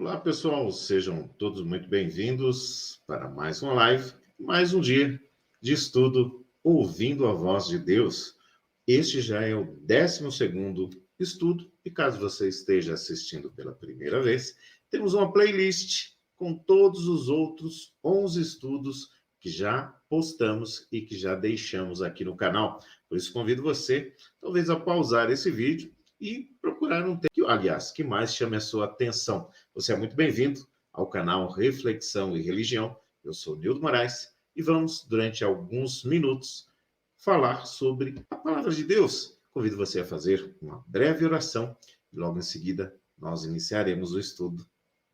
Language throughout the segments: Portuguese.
Olá, pessoal, sejam todos muito bem-vindos para mais uma live, mais um dia de estudo ouvindo a voz de Deus. Este já é o 12º estudo e caso você esteja assistindo pela primeira vez, temos uma playlist com todos os outros 11 estudos que já postamos e que já deixamos aqui no canal. Por isso convido você, talvez, a pausar esse vídeo e procurar um tema, que mais chame a sua atenção. Você é muito bem-vindo ao canal Reflexão e Religião. Eu sou Nildo Moraes e vamos, durante alguns minutos, falar sobre a Palavra de Deus. Convido você a fazer uma breve oração e logo em seguida nós iniciaremos o estudo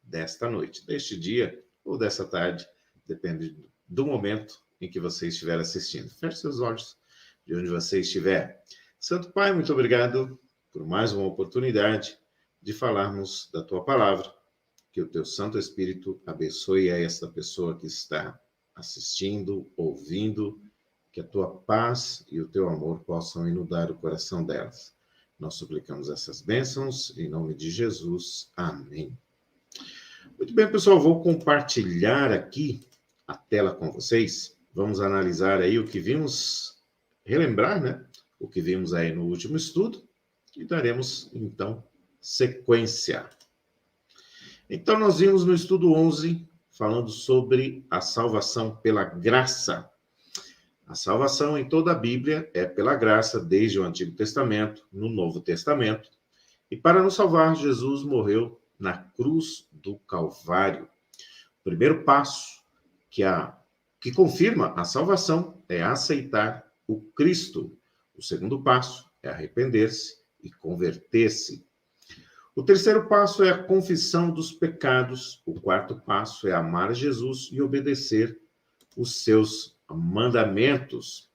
desta noite, deste dia ou dessa tarde, depende do momento em que você estiver assistindo. Feche seus olhos de onde você estiver. Santo Pai, muito obrigado por mais uma oportunidade de falarmos da Tua Palavra. Que o Teu Santo Espírito abençoe a esta pessoa que está assistindo, ouvindo, que a Tua paz e o Teu amor possam inundar o coração delas. Nós suplicamos essas bênçãos em nome de Jesus. Amém. Muito bem, pessoal, vou compartilhar aqui a tela com vocês. Vamos analisar aí o que vimos, relembrar, né? O que vimos aí no último estudo e daremos, então, sequência. Então, nós vimos no estudo 11, falando sobre a salvação pela graça. A salvação em toda a Bíblia é pela graça, desde o Antigo Testamento, no Novo Testamento. E para nos salvar, Jesus morreu na cruz do Calvário. O primeiro passo que confirma a salvação é aceitar o Cristo. O segundo passo é arrepender-se e converter-se. O terceiro passo é a confissão dos pecados. O quarto passo é amar Jesus e obedecer os seus mandamentos.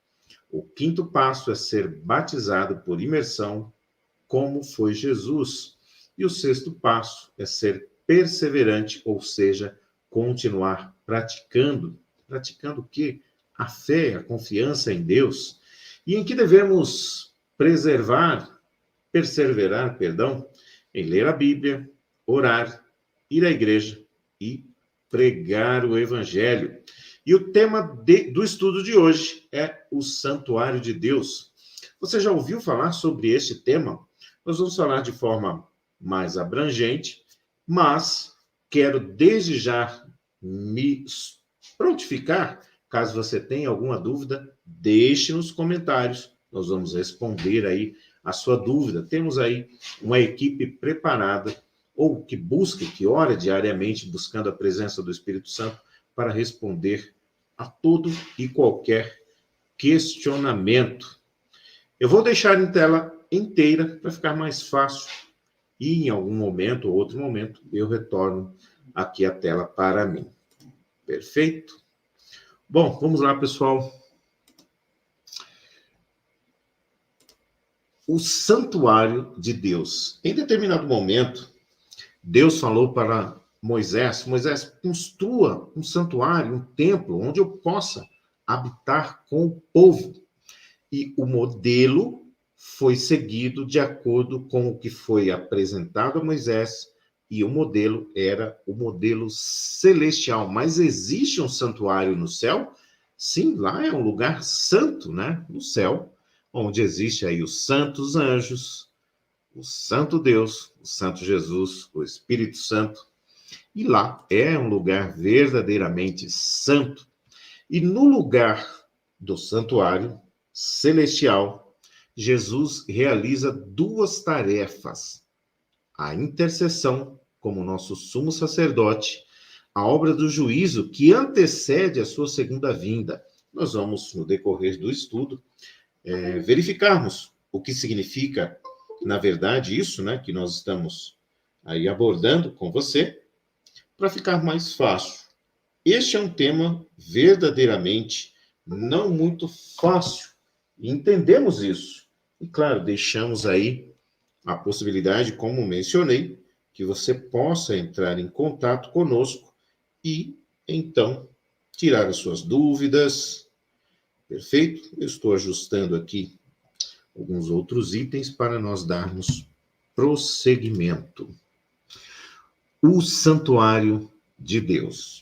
O quinto passo é ser batizado por imersão, como foi Jesus. E o sexto passo é ser perseverante, ou seja, continuar praticando. Praticando o quê? A fé, a confiança em Deus. E em que devemos perseverar, em ler a Bíblia, orar, ir à igreja e pregar o Evangelho. E o tema do estudo de hoje é o Santuário de Deus. Você já ouviu falar sobre este tema? Nós vamos falar de forma mais abrangente, mas quero desde já me prontificar. Caso você tenha alguma dúvida, deixe nos comentários. Nós vamos responder aí a sua dúvida. Temos aí uma equipe preparada, ou que ora diariamente, buscando a presença do Espírito Santo, para responder a todo e qualquer questionamento. Eu vou deixar em tela inteira para ficar mais fácil e em algum momento ou outro momento eu retorno aqui a tela para mim. Perfeito? Bom, vamos lá, pessoal. O santuário de Deus. Em determinado momento, Deus falou para Moisés, construa um santuário, um templo, onde eu possa habitar com o povo. E o modelo foi seguido de acordo com o que foi apresentado a Moisés, e o modelo era o modelo celestial. Mas existe um santuário no céu? Sim, lá é um lugar santo, né? No céu, onde existe aí os santos anjos, o santo Deus, o santo Jesus, o Espírito Santo. E lá é um lugar verdadeiramente santo. E no lugar do santuário celestial, Jesus realiza duas tarefas: a intercessão, como nosso sumo sacerdote, a obra do juízo, que antecede a sua segunda vinda. Nós vamos, no decorrer do estudo, verificarmos o que significa, na verdade, isso, né, que nós estamos aí abordando com você, para ficar mais fácil. Este é um tema verdadeiramente não muito fácil. E entendemos isso. E, claro, deixamos aí a possibilidade, como mencionei, que você possa entrar em contato conosco e, então, tirar as suas dúvidas. Perfeito? Eu estou ajustando aqui alguns outros itens para nós darmos prosseguimento. o santuário de Deus.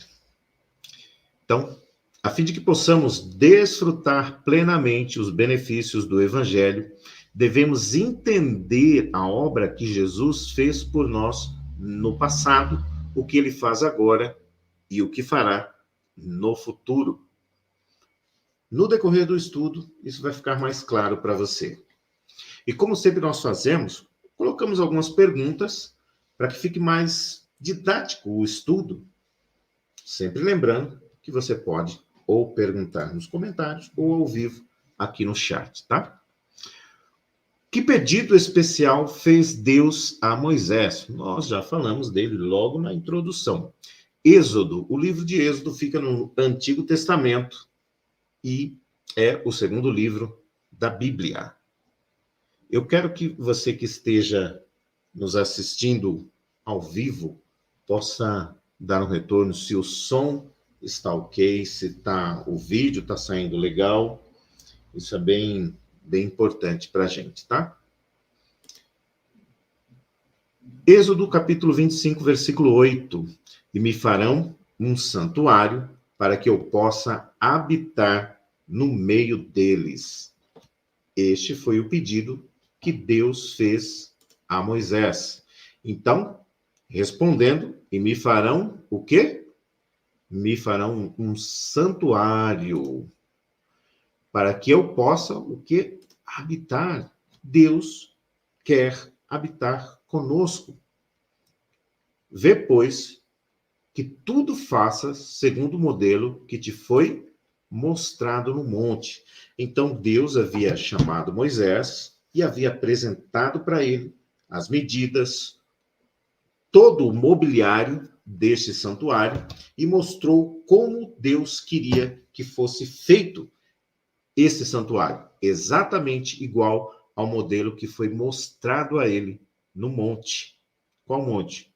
Então, a fim de que possamos desfrutar plenamente os benefícios do Evangelho, devemos entender a obra que Jesus fez por nós no passado, o que ele faz agora e o que fará no futuro. No decorrer do estudo, isso vai ficar mais claro para você. E como sempre nós fazemos, colocamos algumas perguntas para que fique mais didático o estudo. Sempre lembrando que você pode ou perguntar nos comentários ou ao vivo aqui no chat, tá? Que pedido especial fez Deus a Moisés? Nós já falamos dele logo na introdução. Êxodo, o livro de Êxodo fica no Antigo Testamento e é o segundo livro da Bíblia. Eu quero que você que esteja nos assistindo ao vivo possa dar um retorno se o som está ok, se o vídeo está saindo legal. Isso é bem importante para a gente, tá? Êxodo capítulo 25, versículo 8. E me farão um santuário para que eu possa habitar no meio deles. Este foi o pedido que Deus fez a Moisés. Então, respondendo, e me farão o quê? Me farão um santuário para que eu possa o quê? Habitar. Deus quer habitar conosco. Vê, pois, que tudo faças segundo o modelo que te foi mostrado no monte. Então, Deus havia chamado Moisés e havia apresentado para ele as medidas, todo o mobiliário deste santuário e mostrou como Deus queria que fosse feito esse santuário, exatamente igual ao modelo que foi mostrado a ele no monte. Qual monte?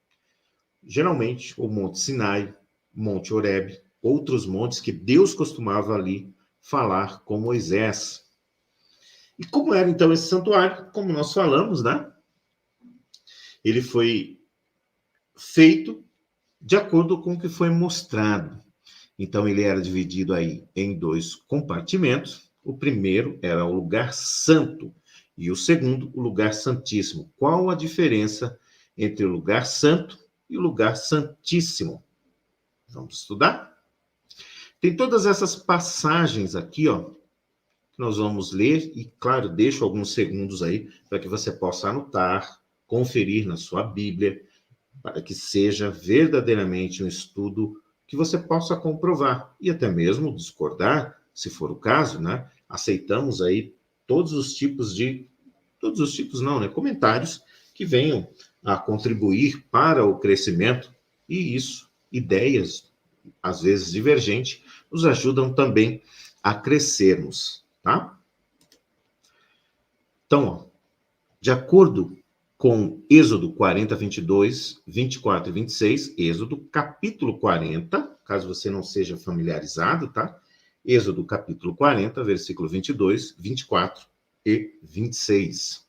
Geralmente, o Monte Sinai, Monte Horebe, outros montes que Deus costumava ali falar com Moisés. E como era então esse santuário? Como nós falamos, né? Ele foi feito de acordo com o que foi mostrado. Então, ele era dividido aí em 2 compartimentos. O primeiro era o lugar santo e o segundo, o lugar santíssimo. Qual a diferença entre o lugar santo e o lugar santíssimo? Vamos estudar? Tem todas essas passagens aqui, ó, que nós vamos ler e, claro, deixo alguns segundos aí para que você possa anotar, conferir na sua Bíblia, para que seja verdadeiramente um estudo que você possa comprovar e até mesmo discordar, se for o caso, né? Aceitamos aí todos os tipos não, né? Comentários que venham a contribuir para o crescimento e isso, ideias, às vezes divergentes, nos ajudam também a crescermos, tá? Então, ó, de acordo com Êxodo 40, 22, 24 e 26, Êxodo capítulo 40, caso você não seja familiarizado, tá? Êxodo capítulo 40, versículo 22, 24 e 26.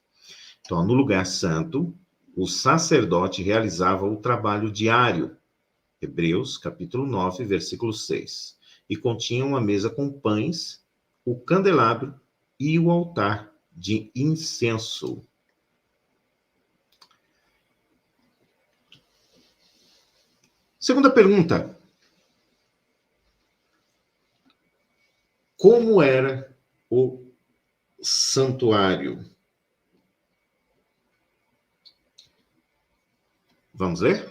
Então, no lugar santo, o sacerdote realizava o trabalho diário. Hebreus capítulo 9, versículo 6. E continha uma mesa com pães, o candelabro e o altar de incenso. Segunda pergunta. Como era o santuário? Vamos ler?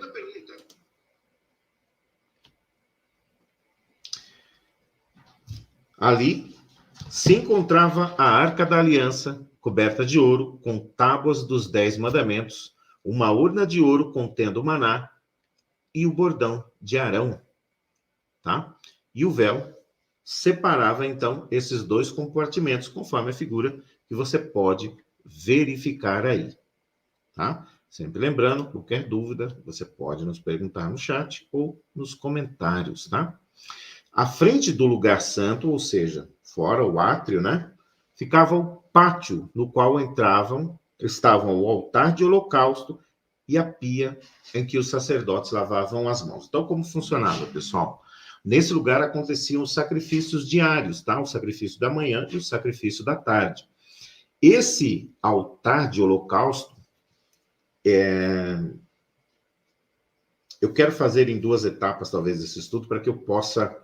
Ali se encontrava a Arca da Aliança, coberta de ouro, com tábuas dos 10 mandamentos, uma urna de ouro contendo o maná e o bordão de Arão, tá? E o véu separava, então, esses 2 compartimentos, conforme a figura que você pode verificar aí, tá? Sempre lembrando, qualquer dúvida, você pode nos perguntar no chat ou nos comentários, tá? À frente do lugar santo, ou seja, fora o átrio, né? Ficava o pátio no qual estavam o altar de holocausto e a pia em que os sacerdotes lavavam as mãos. Então, como funcionava, pessoal? Nesse lugar aconteciam os sacrifícios diários, tá? O sacrifício da manhã e o sacrifício da tarde. Esse altar de holocausto, eu quero fazer em 2 etapas, talvez, esse estudo, para que eu possa,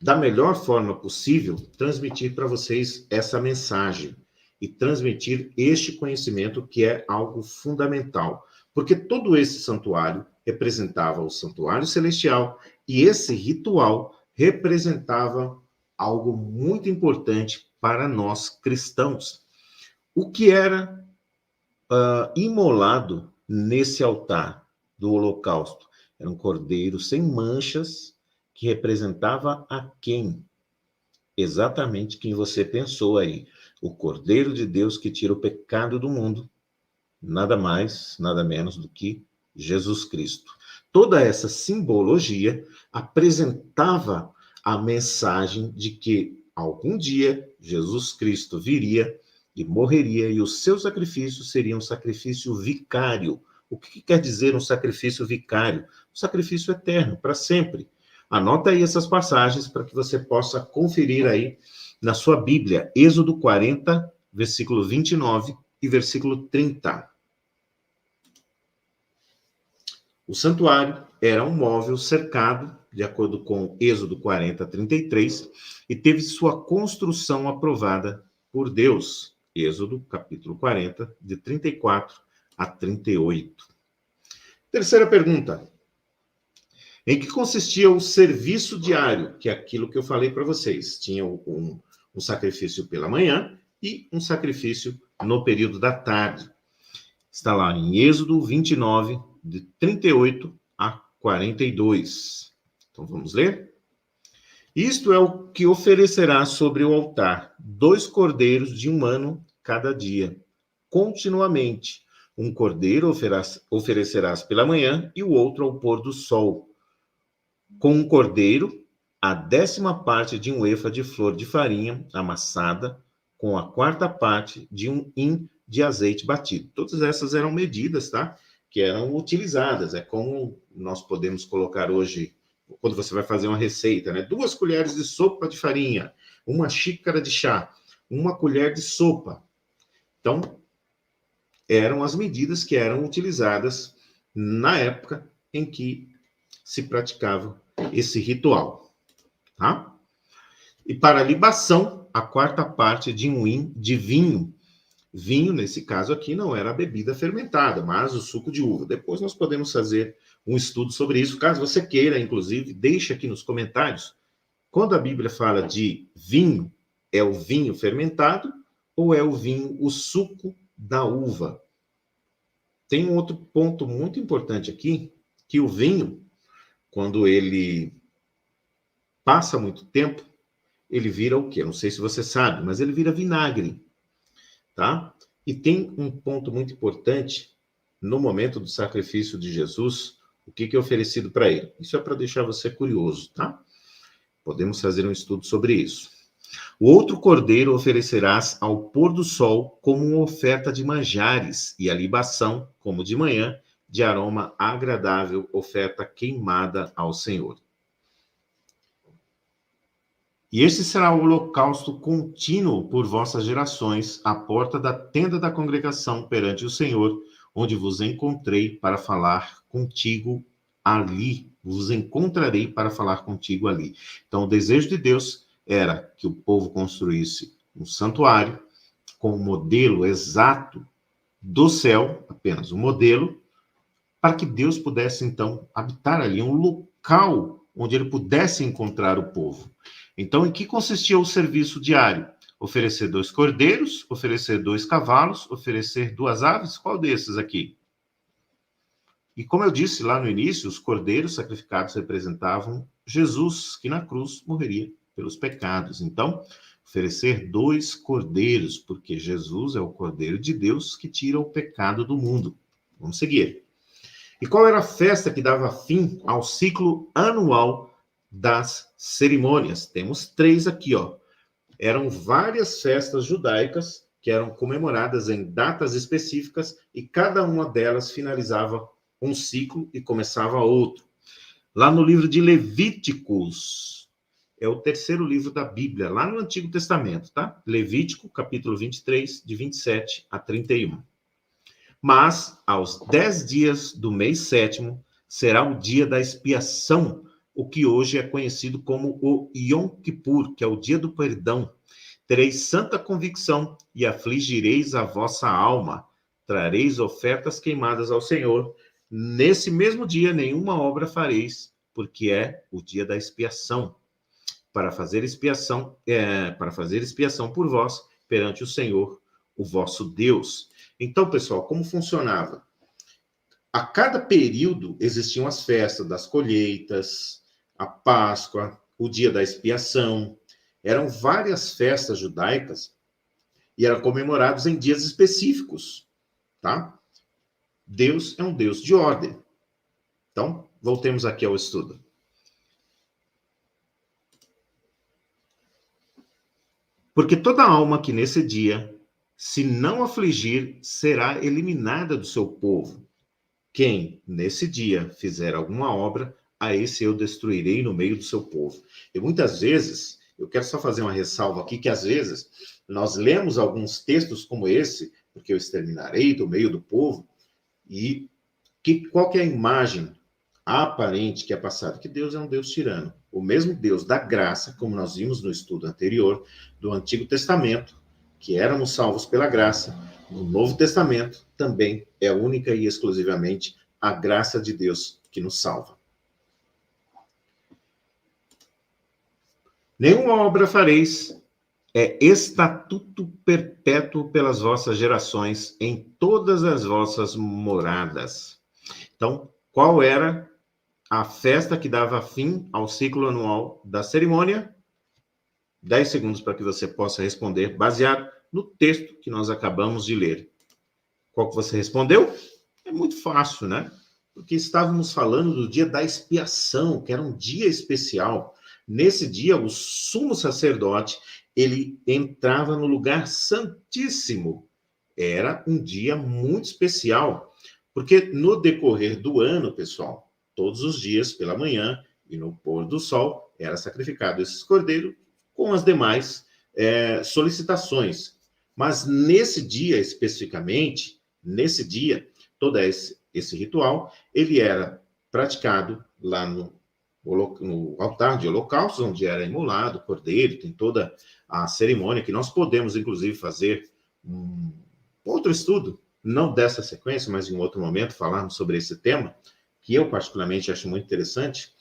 da melhor forma possível, transmitir para vocês essa mensagem e transmitir este conhecimento que é algo fundamental. Porque todo esse santuário representava o santuário celestial e esse ritual representava algo muito importante para nós cristãos. O que era imolado nesse altar do holocausto? Era um cordeiro sem manchas que representava a quem? Exatamente quem você pensou aí. O Cordeiro de Deus que tira o pecado do mundo. Nada mais, nada menos do que Jesus Cristo. Toda essa simbologia apresentava a mensagem de que algum dia Jesus Cristo viria e morreria e os seus sacrifícios seriam um sacrifício vicário. O que quer dizer um sacrifício vicário? Um sacrifício eterno, para sempre. Anota aí essas passagens para que você possa conferir aí na sua Bíblia. Êxodo 40, versículo 29 e versículo 30. O santuário era um móvel cercado, de acordo com Êxodo 40, 33, e teve sua construção aprovada por Deus. Êxodo, capítulo 40, de 34 a 38. Terceira pergunta. Em que consistia o serviço diário, que é aquilo que eu falei para vocês. Tinha um sacrifício pela manhã e um sacrifício no período da tarde. Está lá em Êxodo 29, de 38 a 42. Então, vamos ler? Isto é o que oferecerá sobre o altar: 2 cordeiros de 1 ano cada dia, continuamente. Um cordeiro oferecerás pela manhã e o outro ao pôr do sol. Com um cordeiro, a 10ª parte de um efa de flor de farinha amassada, com a 4ª parte de um hin de azeite batido. Todas essas eram medidas, tá? Que eram utilizadas. É como nós podemos colocar hoje, quando você vai fazer uma receita, né? 2 colheres de sopa de farinha, 1 xícara de chá, 1 colher de sopa. Então, eram as medidas que eram utilizadas na época em que se praticava esse ritual, tá? E para a libação, a 4ª parte de um hin de vinho. Vinho, nesse caso aqui, não era a bebida fermentada, mas o suco de uva. Depois nós podemos fazer um estudo sobre isso. Caso você queira, inclusive, deixe aqui nos comentários. Quando a Bíblia fala de vinho, é o vinho fermentado ou é o vinho, o suco da uva? Tem um outro ponto muito importante aqui, que o vinho, quando ele passa muito tempo, ele vira o quê? Não sei se você sabe, mas ele vira vinagre, tá? E tem um ponto muito importante, no momento do sacrifício de Jesus, o que é oferecido para ele? Isso é para deixar você curioso, tá? Podemos fazer um estudo sobre isso. O outro cordeiro oferecerás ao pôr do sol como uma oferta de manjares, e a libação, como de manhã, de aroma agradável, oferta queimada ao Senhor. E este será o holocausto contínuo por vossas gerações, à porta da tenda da congregação perante o Senhor, onde vos encontrei para falar contigo ali. Vos encontrarei para falar contigo ali. Então, o desejo de Deus era que o povo construísse um santuário com o modelo exato do céu, apenas um modelo, para que Deus pudesse, então, habitar ali, um local onde ele pudesse encontrar o povo. Então, em que consistia o serviço diário? Oferecer 2 cordeiros, oferecer 2 cavalos, oferecer 2 aves? Qual desses aqui? E como eu disse lá no início, os cordeiros sacrificados representavam Jesus, que na cruz morreria pelos pecados. Então, oferecer 2 cordeiros, porque Jesus é o Cordeiro de Deus que tira o pecado do mundo. Vamos seguir. E qual era a festa que dava fim ao ciclo anual das cerimônias? Temos 3 aqui, ó. Eram várias festas judaicas que eram comemoradas em datas específicas e cada uma delas finalizava um ciclo e começava outro. Lá no livro de Levíticos, é o terceiro livro da Bíblia, lá no Antigo Testamento, tá? Levítico, capítulo 23, de 27 a 31. Mas, aos 10 dias do mês sétimo, será o dia da expiação, o que hoje é conhecido como o Yom Kippur, que é o dia do perdão. Tereis santa convicção e afligireis a vossa alma. Trareis ofertas queimadas ao Senhor. Nesse mesmo dia, nenhuma obra fareis, porque é o dia da expiação, para fazer expiação por vós perante o Senhor, o vosso Deus. Então, pessoal, como funcionava? A cada período existiam as festas das colheitas, a Páscoa, o dia da expiação. Eram várias festas judaicas e eram comemorados em dias específicos, tá? Deus é um Deus de ordem. Então, voltemos aqui ao estudo. Porque toda alma que nesse dia, se não afligir, será eliminada do seu povo. Quem, nesse dia, fizer alguma obra, a esse eu destruirei no meio do seu povo. E muitas vezes, eu quero só fazer uma ressalva aqui, que às vezes nós lemos alguns textos como esse, porque eu exterminarei do meio do povo, e qual que é a imagem aparente que é passada? Que Deus é um Deus tirano. O mesmo Deus da graça, como nós vimos no estudo anterior do Antigo Testamento, que éramos salvos pela graça, no Novo Testamento também é única e exclusivamente a graça de Deus que nos salva. Nenhuma obra fareis, é estatuto perpétuo pelas vossas gerações, em todas as vossas moradas. Então, qual era a festa que dava fim ao ciclo anual da cerimônia? 10 segundos para que você possa responder, baseado no texto que nós acabamos de ler. Qual que você respondeu? É muito fácil, né? Porque estávamos falando do dia da expiação, que era um dia especial. Nesse dia, o sumo sacerdote, ele entrava no lugar santíssimo. Era um dia muito especial, porque no decorrer do ano, pessoal, todos os dias, pela manhã e no pôr do sol, era sacrificado esse cordeiro com as demais solicitações. Mas nesse dia, especificamente, nesse dia, todo esse ritual, ele era praticado lá no altar de holocaustos, onde era imolado o cordeiro, tem toda a cerimônia, que nós podemos, inclusive, fazer um outro estudo, não dessa sequência, mas em um outro momento, falarmos sobre esse tema, que eu particularmente acho muito interessante.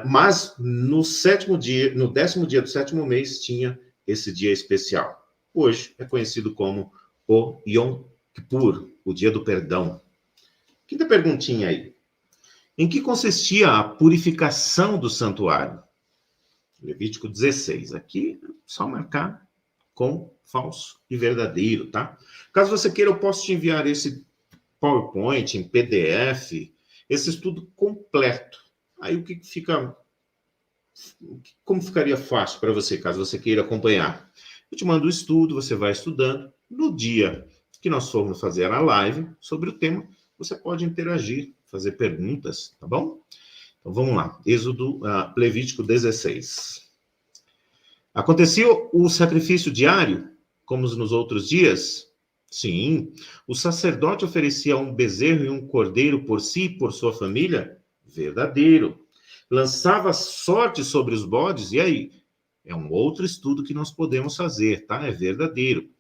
Mas no sétimo dia, no 10º dia do sétimo mês, tinha esse dia especial. Hoje é conhecido como o Yom Kippur, o dia do perdão. Quinta perguntinha aí. Em que consistia a purificação do santuário? Levítico 16. Aqui, só marcar com falso e verdadeiro, tá? Caso você queira, eu posso te enviar esse PowerPoint em PDF, esse estudo completo. Aí o que fica... Como ficaria fácil para você, caso você queira acompanhar? Eu te mando o estudo, você vai estudando. No dia que nós formos fazer a live sobre o tema, você pode interagir, fazer perguntas, tá bom? Então vamos lá. Levítico 16. Acontecia o sacrifício diário, como nos outros dias? Sim. O sacerdote oferecia um bezerro e um cordeiro por si e por sua família? Verdadeiro. Lançava sorte sobre os bodes? E aí? É um outro estudo que nós podemos fazer, tá? É verdadeiro.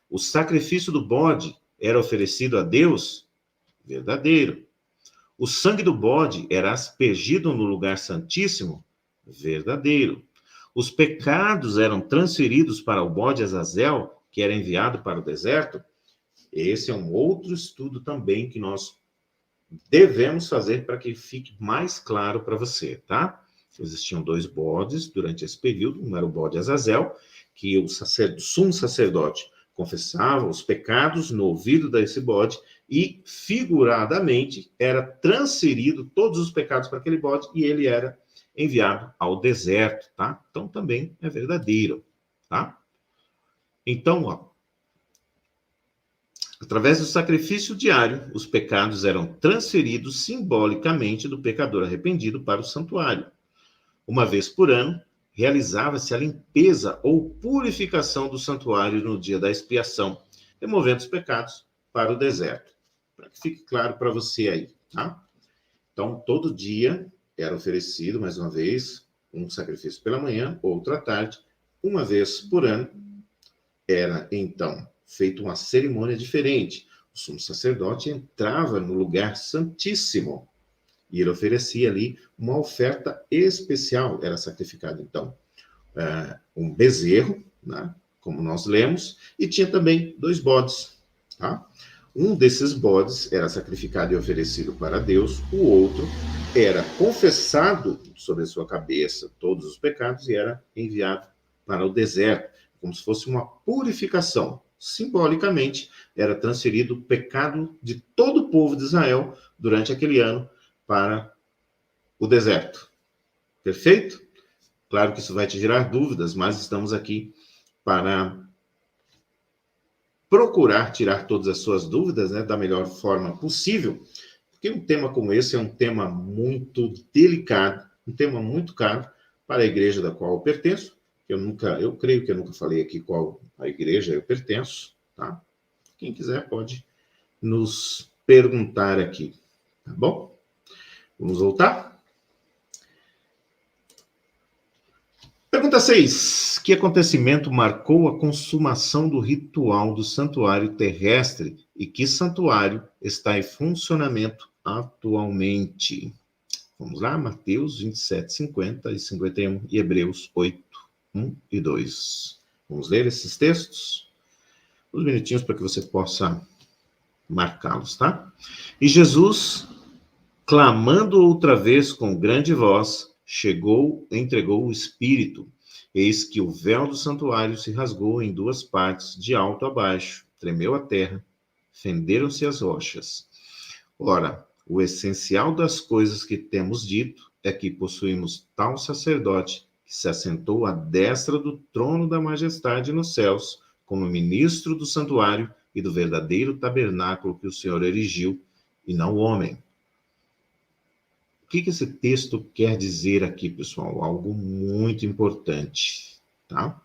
O sacrifício do bode era oferecido a Deus? Verdadeiro. O sangue do bode era aspergido no lugar santíssimo? Verdadeiro. Os pecados eram transferidos para o bode Azazel, que era enviado para o deserto? Esse é um outro estudo também que nós devemos fazer para que fique mais claro para você, tá? Existiam 2 bodes durante esse período. Um era o bode Azazel, que o sumo sacerdote confessava os pecados no ouvido desse bode e, figuradamente, era transferido todos os pecados para aquele bode e ele era enviado ao deserto, tá? Então, também é verdadeiro, tá? Então, ó, Através do sacrifício diário, os pecados eram transferidos simbolicamente do pecador arrependido para o santuário. Uma vez por ano, realizava-se a limpeza ou purificação do santuário no dia da expiação, removendo os pecados para o deserto. Para que fique claro para você aí, tá? Então, todo dia era oferecido, mais uma vez, um sacrifício pela manhã, outro à tarde. Uma vez por ano, era, então, feita uma cerimônia diferente. O sumo sacerdote entrava no lugar santíssimo e ele oferecia ali uma oferta especial. Era sacrificado, então, um bezerro, né, como nós lemos, e tinha também 2 bodes. Tá? Um desses bodes era sacrificado e oferecido para Deus, o outro era confessado sobre a sua cabeça todos os pecados e era enviado para o deserto, como se fosse uma purificação. Simbolicamente, era transferido o pecado de todo o povo de Israel durante aquele ano para o deserto. Perfeito? Claro que isso vai te gerar dúvidas, mas estamos aqui para procurar tirar todas as suas dúvidas, né, da melhor forma possível, porque um tema como esse é um tema muito delicado, um tema muito caro para a igreja da qual eu pertenço. Eu creio que eu nunca falei aqui qual a igreja eu pertenço, tá? Quem quiser pode nos perguntar aqui, tá bom? Vamos voltar? Pergunta 6. Que acontecimento marcou a consumação do ritual do santuário terrestre e que santuário está em funcionamento atualmente? Vamos lá, Mateus 27, 50 e 51 e Hebreus 8, 1 e 2. Vamos ler esses textos? Uns minutinhos para que você possa marcá-los, tá? E Jesus, clamando outra vez com grande voz, entregou o Espírito. Eis que o véu do santuário se rasgou em 2 partes, de alto a baixo. Tremeu a terra, fenderam-se as rochas. Ora, o essencial das coisas que temos dito é que possuímos tal sacerdote que se assentou à destra do trono da majestade nos céus, como ministro do santuário e do verdadeiro tabernáculo que o Senhor erigiu, e não o homem. O que esse texto quer dizer aqui, pessoal? Algo muito importante, tá?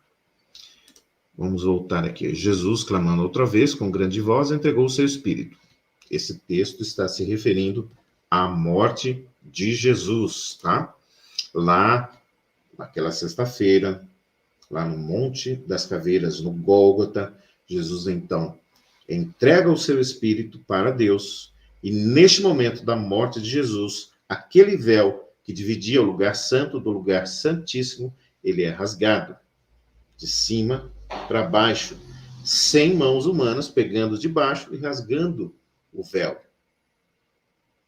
Vamos voltar aqui. Jesus, clamando outra vez, com grande voz, entregou o seu espírito. Esse texto está se referindo à morte de Jesus, tá? Lá, naquela sexta-feira, lá no Monte das Caveiras, no Gólgota, Jesus, então, entrega o seu espírito para Deus, e neste momento da morte de Jesus, aquele véu que dividia o lugar santo do lugar santíssimo, ele é rasgado de cima para baixo, sem mãos humanas pegando de baixo e rasgando o véu.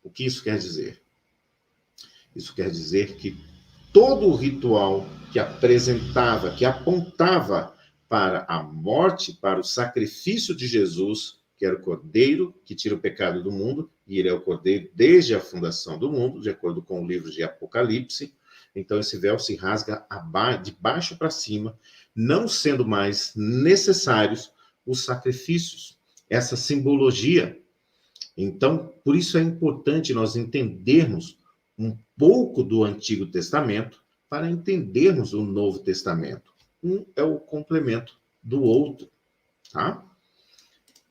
O que isso quer dizer? Isso quer dizer que todo o ritual que apresentava, que apontava para a morte, para o sacrifício de Jesus, que era o Cordeiro que tira o pecado do mundo, e ele é o Cordeiro desde a fundação do mundo, de acordo com o livro de Apocalipse. Então, esse véu se rasga de baixo para cima, não sendo mais necessários os sacrifícios, essa simbologia. Então, por isso é importante nós entendermos um pouco do Antigo Testamento para entendermos o Novo Testamento. Um é o complemento do outro, tá?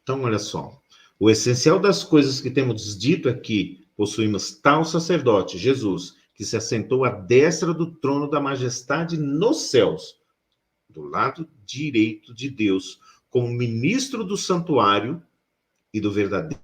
Então, olha só. O essencial das coisas que temos dito é que possuímos tal sacerdote, Jesus, que se assentou à destra do trono da majestade nos céus, do lado direito de Deus, como ministro do santuário e do verdadeiro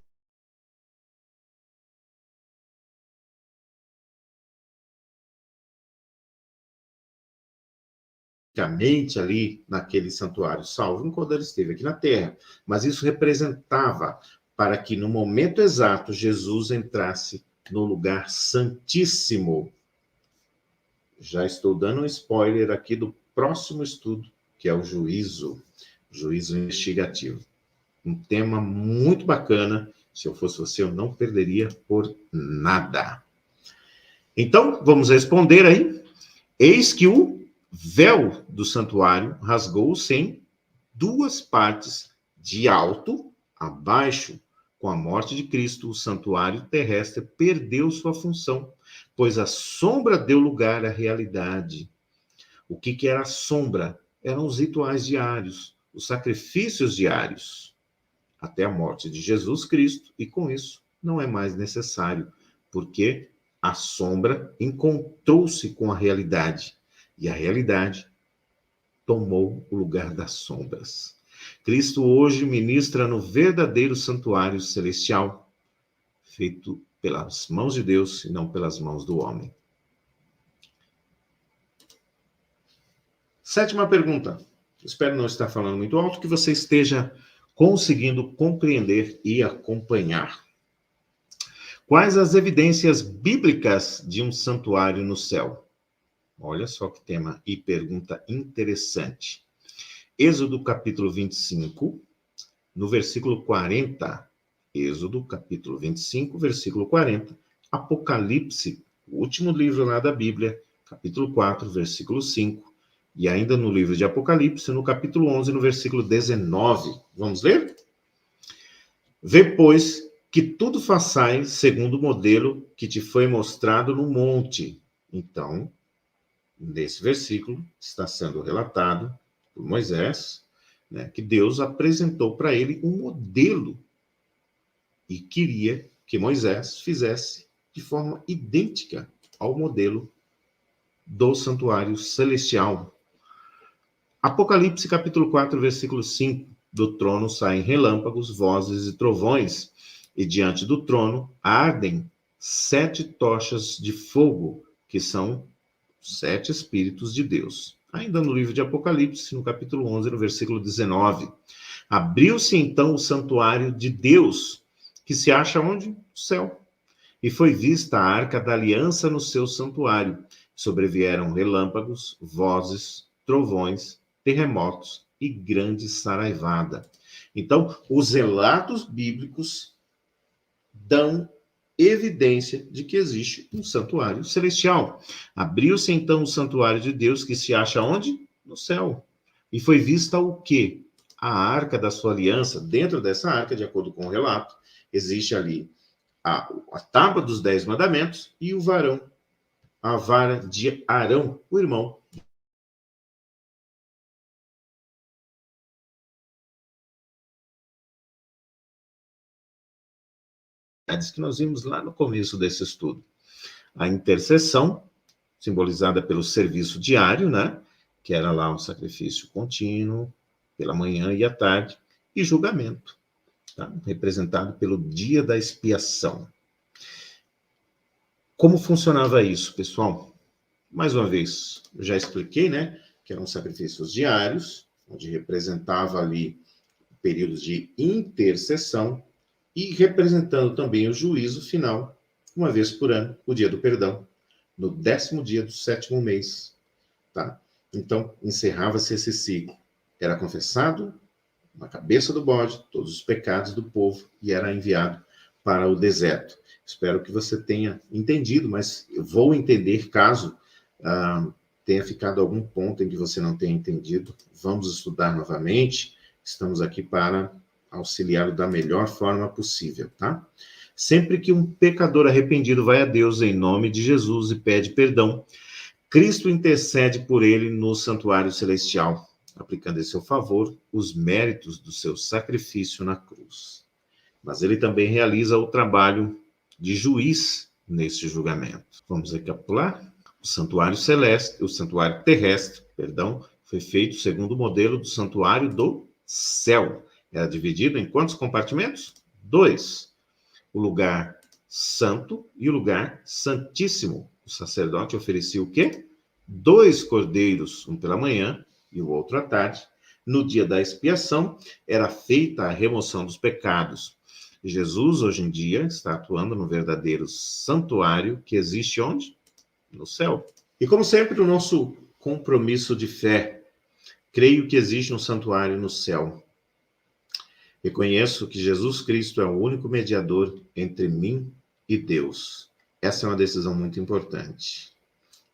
ali naquele santuário, salvo quando ele esteve aqui na terra. Mas isso representava para que no momento exato Jesus entrasse no lugar santíssimo. Já estou dando um spoiler aqui do próximo estudo, que é o juízo investigativo. Um tema muito bacana. Se eu fosse você, eu não perderia por nada. Então, vamos responder aí. Eis que o véu do santuário rasgou-se em 2 partes, de alto Abaixo, com a morte de Cristo, o santuário terrestre perdeu sua função, pois a sombra deu lugar à realidade. O que era a sombra? Eram os rituais diários, os sacrifícios diários, até a morte de Jesus Cristo, e com isso não é mais necessário, porque a sombra encontrou-se com a realidade, e a realidade tomou o lugar das sombras. Cristo hoje ministra no verdadeiro santuário celestial, feito pelas mãos de Deus e não pelas mãos do homem. Sétima pergunta. Espero não estar falando muito alto, que você esteja conseguindo compreender e acompanhar. Quais as evidências bíblicas de um santuário no céu? Olha só que tema e pergunta interessante. Êxodo capítulo 25, no versículo 40. Êxodo capítulo 25, versículo 40. Apocalipse, o último livro lá da Bíblia, capítulo 4, versículo 5. E ainda no livro de Apocalipse, no capítulo 11, no versículo 19. Vamos ler? Vê, pois, que tudo façais segundo o modelo que te foi mostrado no monte. Então, nesse versículo, está sendo relatado por Moisés, né, que Deus apresentou para ele um modelo e queria que Moisés fizesse de forma idêntica ao modelo do santuário celestial. Apocalipse capítulo 4, versículo 5. Do trono saem relâmpagos, vozes e trovões, e diante do trono ardem 7 tochas de fogo, que são 7 Espíritos de Deus. Ainda no livro de Apocalipse, no capítulo 11, no versículo 19. Abriu-se então o santuário de Deus, que se acha onde? No céu. E foi vista a arca da aliança no seu santuário. Sobrevieram relâmpagos, vozes, trovões, terremotos e grande saraivada. Então, os relatos bíblicos dão evidência de que existe um santuário celestial. Abriu-se então o santuário de Deus, que se acha onde? No céu. E foi vista o quê? A arca da sua aliança. Dentro dessa arca, de acordo com o relato, existe ali a tábua dos 10 mandamentos e o varão, a vara de Arão, o irmão. Que nós vimos lá no começo desse estudo. A intercessão, simbolizada pelo serviço diário, né? Que era lá um sacrifício contínuo, pela manhã e à tarde, e julgamento, tá? Representado pelo dia da expiação. Como funcionava isso, pessoal? Mais uma vez, eu já expliquei, né? Que eram sacrifícios diários, onde representava ali períodos de intercessão, e representando também o juízo final, uma vez por ano, o dia do perdão, no 10º dia do 7º mês. Tá? Então, encerrava-se esse ciclo. Era confessado na cabeça do bode todos os pecados do povo e era enviado para o deserto. Espero que você tenha entendido, mas eu vou entender caso tenha ficado algum ponto em que você não tenha entendido. Vamos estudar novamente. Estamos aqui para auxiliá-lo da melhor forma possível, tá? Sempre que um pecador arrependido vai a Deus em nome de Jesus e pede perdão, Cristo intercede por ele no santuário celestial, aplicando em seu favor os méritos do seu sacrifício na cruz. Mas ele também realiza o trabalho de juiz neste julgamento. Vamos recapitular? O santuário celeste, o santuário terrestre, foi feito segundo o modelo do santuário do céu. Era dividido em quantos compartimentos? 2. O lugar santo e o lugar santíssimo. O sacerdote oferecia o quê? 2 cordeiros, um pela manhã e o outro à tarde. No dia da expiação, era feita a remoção dos pecados. Jesus, hoje em dia, está atuando no verdadeiro santuário que existe onde? No céu. E como sempre, o nosso compromisso de fé. Creio que existe um santuário no céu. Reconheço que Jesus Cristo é o único mediador entre mim e Deus. Essa é uma decisão muito importante.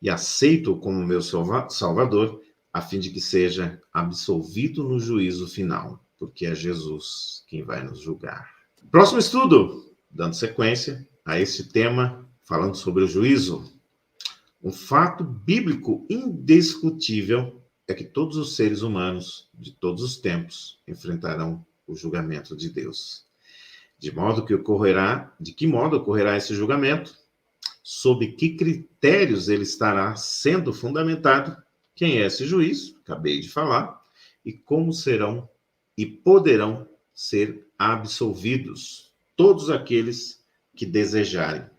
E aceito-o como meu Salvador, a fim de que seja absolvido no juízo final. porque é Jesus quem vai nos julgar. Próximo estudo, dando sequência a esse tema, falando sobre o juízo. Um fato bíblico indiscutível é que todos os seres humanos, de todos os tempos, enfrentarão o julgamento de Deus. De que modo ocorrerá esse julgamento? Sob que critérios ele estará sendo fundamentado? Quem é esse juiz? Acabei de falar. E como serão e poderão ser absolvidos todos aqueles que desejarem.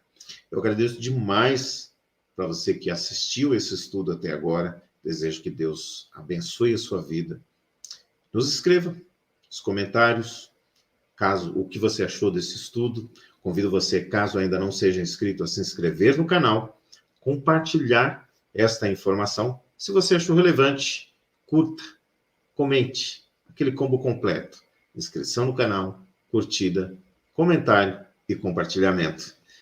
Eu agradeço demais para você que assistiu esse estudo até agora. Desejo que Deus abençoe a sua vida. Nos escreva nos comentários o que você achou desse estudo. Convido você, caso ainda não seja inscrito, a se inscrever no canal, compartilhar esta informação. Se você achou relevante, curta, comente, aquele combo completo. Inscrição no canal, curtida, comentário e compartilhamento.